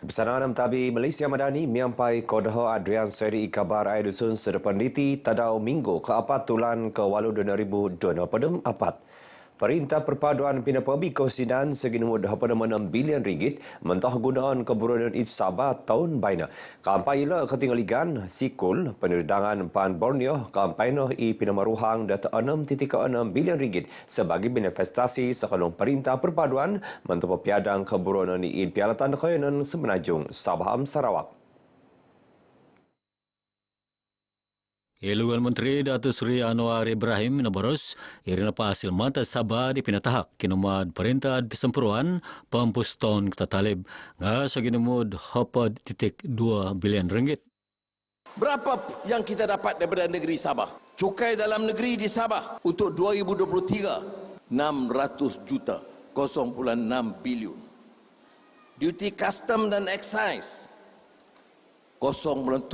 Pesanan Tabi Malaysia Madani miampai Kodaho Adrian Seri Kabar Air Dusun Sedepeniti Tadau Minggu ke-4 tulan ke-8 2024. Perintah Perpaduan Pinapabi Kosidan segi nombor 26 bilion ringgit mentah gunaan keburunan East Sabah tahun baina. Kampai ila ketinggaligan sikul peneridangan Pan Borneo kampai i pinamaruhang data 6.6 bilion ringgit sebagai manifestasi sekalung Perintah Perpaduan mentah piadang keburunan i Pialatan Kayanan Semenanjung Sabah Sarawak. Iluan Menteri Datuk Seri Anwar Ibrahim Naboros, irina pasil mata Sabah di pinatahak kinumad perintah pesempuruan pampuston kita talib nga saginumud 4.2 bilion ringgit. Berapa yang kita dapat daripada negeri Sabah? Cukai dalam negeri di Sabah untuk 2023 600 juta 0.6 bilion. Duty custom dan excise 0.7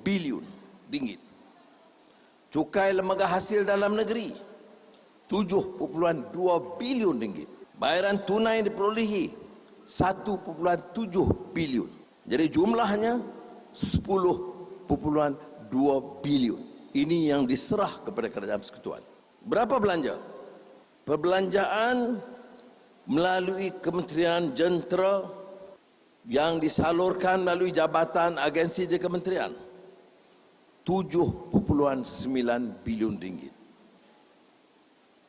bilion ringgit. Cukai lembaga hasil dalam negeri 7.2 bilion ringgit. Bayaran tunai diperolehi 1.7 bilion. Jadi jumlahnya 10.2 bilion. Ini yang diserah kepada Kerajaan Persekutuan. Berapa belanja? Perbelanjaan melalui Kementerian Jentera yang disalurkan melalui jabatan agensi di kementerian 7.9 bilion ringgit.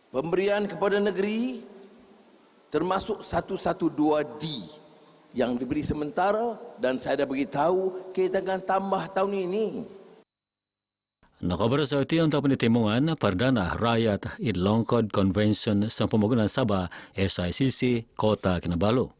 Pemberian kepada negeri termasuk 112D yang diberi sementara dan saya dah beritahu kita akan tambah tahun ini. Nakabar sa iti ang tapanitimungan Perdana Rakyat Idlongkod Convention sa Pamagunan Sabah SICC Kota Kinabalu.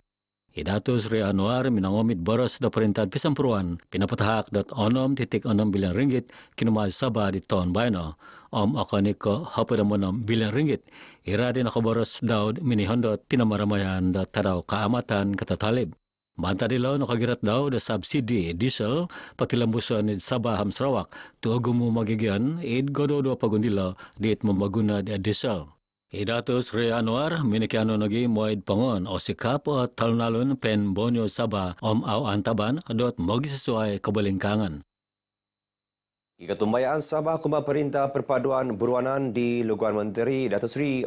Datuk Seri Anwar minangomit boros da perintah pesampuruan pinapatahak 6.6 bilion ringgit kinumad Sabah di tahun baino akaniko 26 bilion ringgit ira din nakaboros daw minihondot pinamaramayan da taraw kaamatan katatalib. Banta dilaw nakagirat daw da subsidi diesel patilambusan ni Sabah Sarawak tuagumu magigyan godo pagundilaw diit mamaguna da diesel. Datuk Seri Anwar minikiano nagi moid pangon o sikap o talunalun pen Borneo Sabah au antaban dot mogi sesuai kebalingkangan. Ketumbayaan Sabah Kuma Perintah Perpaduan Berwanan di Luguan Menteri Datuk Seri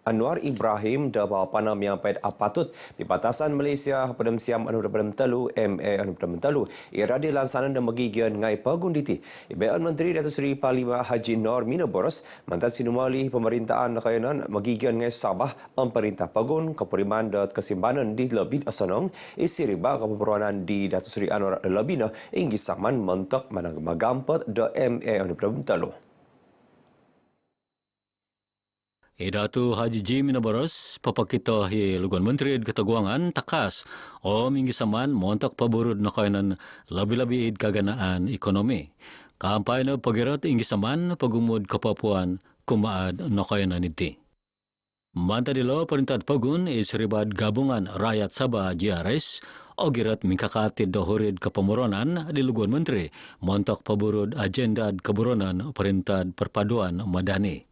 Anwar Ibrahim da panam yang ped apatut di batasan Malaysia Padam Siam anu Padam Telu MA anu Padam Telu ira di lansanan dan magigian ngai pagunditi. Ibean Menteri Datuk Seri Parlimen Haji Nor Mina Boros mantan sinumali pemerintahan nakayanan magigian ngai Sabah perintah pagun keperiman dat kesimbanan di lebih asanong isi riba keperluan di Datuk Seri Anwar lebihna inggi saman mentok manang magampet da MA anu Padam Telu. Datu Haji Jim Naboros papakito hi Luguan Menteri Ketaguangan takas o minggisaman montak paburud na kainan labi-labi kaganaan ekonomi. Kampay na pagirat inggisaman pagumud kapapuan kumaad na kainan iti. Manta dilo perintah pagun isribad gabungan rakyat Sabah GRS o girat mingkakatid dahurid kapamuronan di Luguan Menteri montak paburud agenda kaburonan perintah perpaduan madani.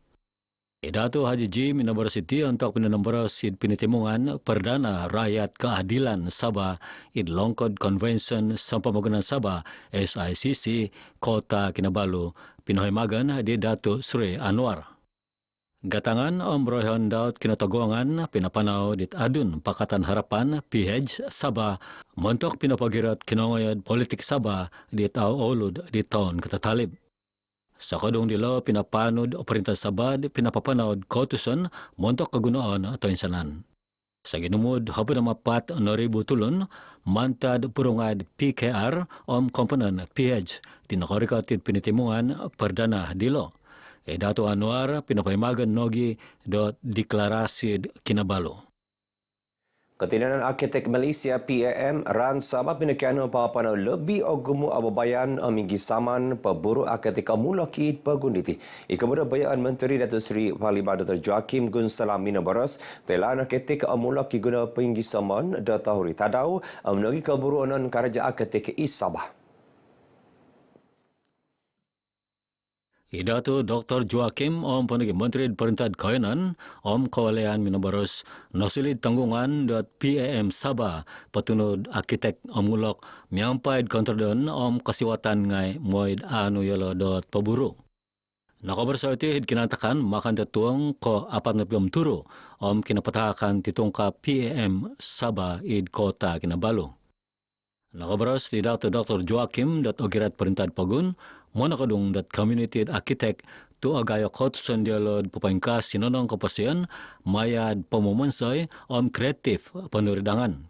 Datuk Haji Jim University untuk pinanambaras pinitimungan Perdana Rakyat Keadilan Sabah Idlongkod Convention sa Pamagunan Sabah SICC Kota Kinabalu pinahimagan di Datuk Seri Anwar. Gatangan Royhan Daud kinataguangan pinapanaw dit adun Pakatan Harapan PH Sabah montok pinapagirat kinangayad politik Sabah di tao olud di taon katatalib. Sa kadong dilo pinapanod o perintah Sabah pinapapanod kautusan montok kagunaan atau insanan. Sa ginumod hapon na mapat 6,000 tulon mantad purungad PKR komponen PH dinakarikatid pinitimungan Perdana dilo. Dato Anwar pinapaimagan nogi dot deklarasi Kinabalu. Ketinanan Arkitek Malaysia PAM ran Sabah pinakiano papanaw lebih o gumu ababayan aminggi saman paburu arkitek mulaki pagunditi. Ikamuda bayaan Menteri Datuk Seri Parlimen Dr. Joaquim Gunsalam Minabaras telah arkitek mulaki guna pinggi saman datahuri tadau menagi keburuanan Karaja Arkitek East Sabah. Idatu Dr. Joaquim Om Penagi Menteri Perintah Kawanan Om Kawalian Minabaros nasilid tanggungan .PAM Sabah petunud arkitek Om Ngulok miampaid kontradon Om Kasiwatan ngai moid anu yelo .paburu. Nakabar sa itihid kinatakan makan tatuang ko apat na piyam turo Om kinapatakan titungka PAM Sabah id kota kinabalo. Nakabaros di Dr. Joaquim Ogirat Perintah Pagun monakadung community architect tu agayo kotusan dialog pupangkas sinonong kapasian mayad pamumunsay kreatif panuridangan.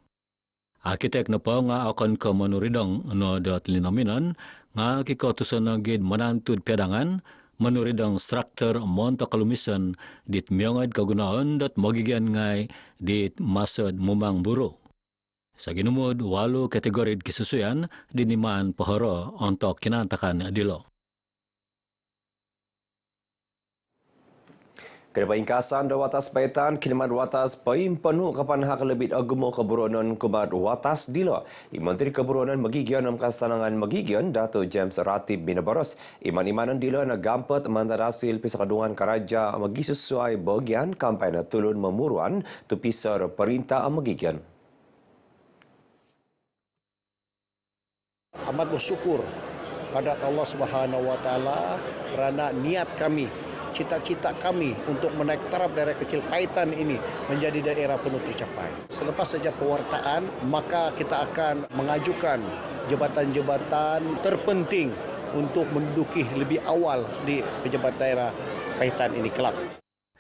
Arkitek na pa nga akan ka manuridang no linaminan nga kikotusan na gid manantud piadangan manuridang struktur monta kalumisan dit miyangad kagunaan magigyan ngay dit masad mumang buro. Sa ginumod, 8 kategori kisusuyan dinimaan pahoro untuk kinantakan dilo. Kedapaingkasan da watas paitan kinaman watas paim penuh kapan hak lebih agumo keburonan kumat watas dilo. Menteri Keburonan Magigian am kasanangan Magigian Dato James Ratib Minabaros iman-imanan dilo na gampet mantarasil pisakadungan karaja magisusuai bagian kampanye tulun memuruan tu pisar perintah Magigian. Amat bersyukur kepada Allah Subhanahu Wa Taala kerana niat kami, cita-cita kami untuk menaik taraf daerah kecil Paitan ini menjadi daerah penuh tercapai. Selepas saja pewartaan, maka kita akan mengajukan jabatan-jabatan terpenting untuk menduduki lebih awal di pejabat daerah Paitan ini kelak.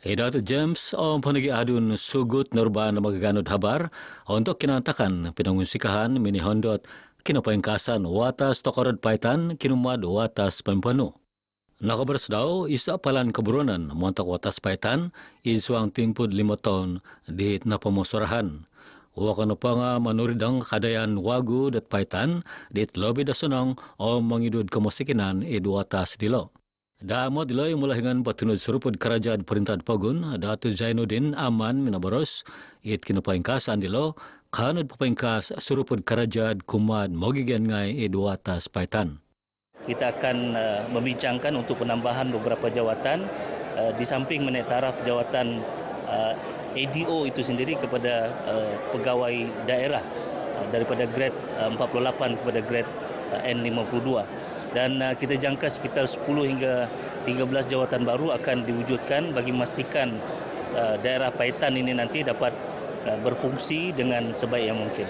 Dato James Om Penagi Adun Sugut Nurban magaganod habar untuk kinantakan pinangunsikahan minihondot kinapaingkasan watas tokorod Paitan kinumad watas pampano. Nakabars daw isa palan keburonan montak watas Paitan iswang timpud 5 taon dit na pamosurahan. Wakano pa nga manuridang kadayan wagu dat Paitan dit lobi da sunang o mangidud kamasikinan watas dilo. Damo dilo yung mulahingan patunod surupod karajaan Perintah Pagun Dato Zainuddin Aman Minabaros kinapaingkasan dilo kanod papaingkas surupod karajaan kumad magigyan ngay watas Paitan. Kita akan membincangkan untuk penambahan beberapa jawatan di samping menaik taraf jawatan ADO itu sendiri kepada pegawai daerah daripada grade 48 kepada grade N52 dan kita jangka sekitar 10 hingga 13 jawatan baru akan diwujudkan bagi memastikan daerah Paitan ini nanti dapat berfungsi dengan sebaik yang mungkin.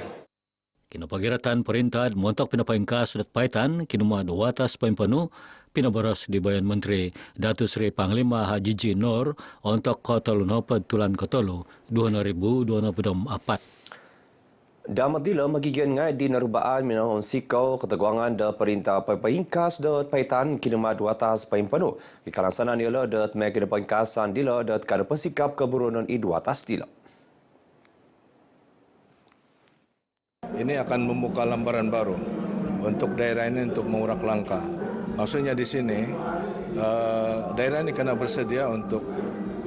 Kinapagiratan perintah montok pinapaingkas dat Paitan kinumad watas paimpanu pinabaras di Bayan Menteri Dato Sri Panglima Haji G. Nor untuk Kota Lunopad Tulan Kotolo 2024. Damat dila magigyan nga di narubaan minahon sikaw kataguangan da perintah papaingkas da Paitan kinumad watas paimpanu. Kikalansanan nila dat may kinapaingkasan dila dat kada pasikap keburonan watas dila. Ini akan membuka lembaran baru untuk daerah ini untuk mengurak langkah. Maksudnya di sini daerah ini kena bersedia untuk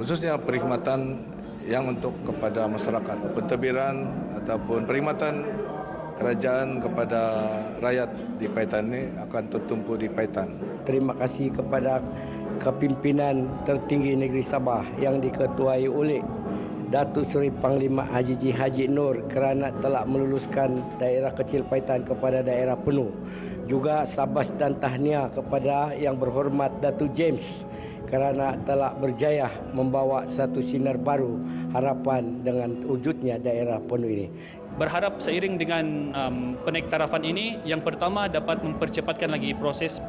khususnya perkhidmatan yang untuk kepada masyarakat, pentadbiran ataupun perkhidmatan kerajaan kepada rakyat di Paitan ini akan tertumpu di Paitan. Terima kasih kepada kepimpinan tertinggi negeri Sabah yang diketuai oleh Datuk Seri Panglima Haji G. Haji Nur kerana telah meluluskan daerah kecil Paitan kepada daerah penuh. Juga sabas dan tahniah kepada yang berhormat Datuk James kerana telah berjaya membawa satu sinar baru harapan dengan wujudnya daerah penuh ini. Berharap seiring dengan penaiktarafan ini, yang pertama dapat mempercepatkan lagi proses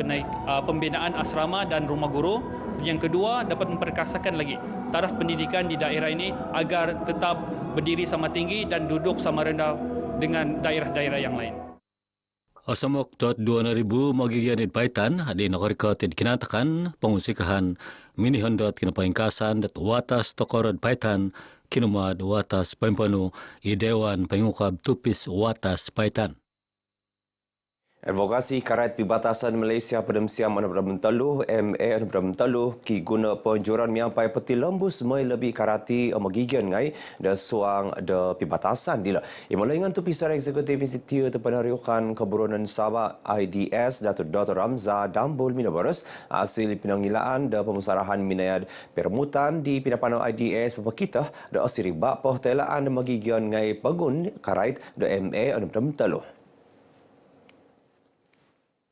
pembinaan asrama dan rumah guru. Yang kedua dapat memperkasakan lagi taraf pendidikan di daerah ini agar tetap berdiri sama tinggi dan duduk sama rendah dengan daerah-daerah yang lain. Asamok 2,000 magigyan di Paitan di nakarikotid kinatakan pangusikahan minihondot kinapaingkasan dat watas tokorod Paitan kinumad watas paimpanu idewan pangukab tupis watas Paitan. Advokasi Karait Pibatasan Malaysia Pedemsiam Anak Teluh MA Anak Teluh ki guna penjuran miampai peti lembus mai lebih karati magigian ngai da suang da pibatasan dila. Imulaingan tu pisar eksekutif Institut Penariukan Keburunan Sabah IDS Datuk Dr. Ramza Dambul Minabaras hasil penanggilaan da pemusarahan minayad permutan di Pinapanau IDS Papakitah da asiri bak telaan magigian ngai pagun Karait da MA Anak Teluh.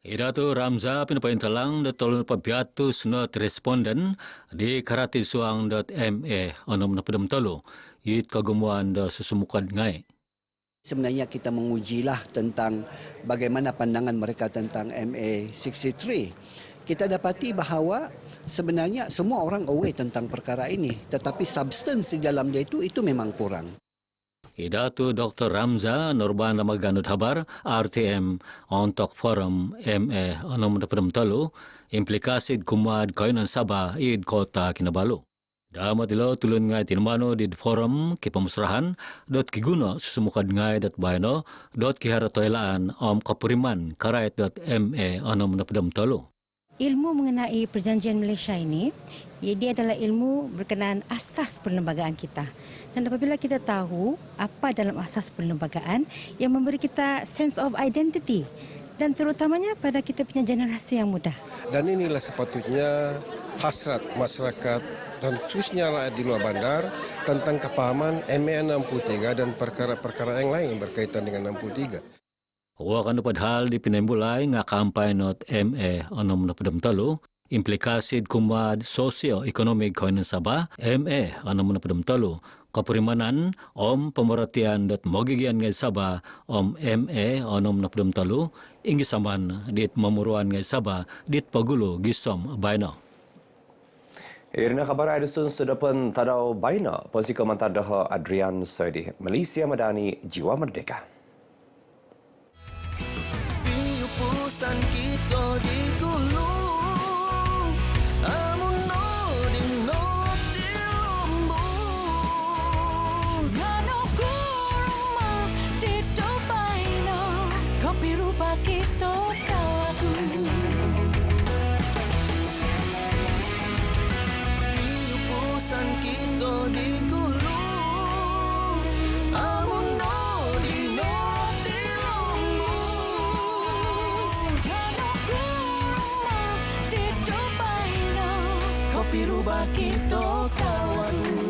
Idatu Ramza pinapaintalang da tolong pabiatus not responden di karatisuang.ma onom na pedemtalo it kagumuan da susumukad ngai. Sebenarnya kita mengujilah tentang bagaimana pandangan mereka tentang MA63. Kita dapati bahawa sebenarnya semua orang aware tentang perkara ini, tetapi substance di dalam dia itu memang kurang. Idatu Dr. Ramza Nurban Ramaganut Habar RTM untuk forum MA onom na pedemtalo implikasi kumad kainan Sabah id kota Kinabalu. Damat ilo tulun ngai tinmano di forum ki pemusrahan dot kiguna susumukad ngai dot bayno dot kiharatoilaan kapuriman karait.ma onom na pedemtalo. Ilmu mengenai perjanjian Malaysia ini, dia adalah ilmu berkenaan asas perlembagaan kita. Dan apabila kita tahu apa dalam asas perlembagaan yang memberi kita sense of identity dan terutamanya pada kita punya generasi yang muda. Dan inilah sepatutnya hasrat masyarakat dan khususnya rakyat di luar bandar tentang kepahaman MA63 dan perkara-perkara yang lain berkaitan dengan 63. Wakan padahal di pinembulay nga kampay not MA onom na pedemtalo implikasi kumad socio-economic kainan Sabah MA onom na pedemtalo kapurimanan pemerhatian dot mogigian ngay Sabah MA onom na pedemtalo inggisaman dit mamuruan ngay Sabah dit pagulo gisom bayna. Irna kabar Edison sedapan tadau bayna posisi komentar dah Adrian Sedi Malaysia Madani Jiwa Merdeka. Pusan kita di gulung amuno di noti lombong ngano kurma di tobaino kopi rupa kita kawaku pusan kita di gulung amuno di noti kopi rubah kita kawan.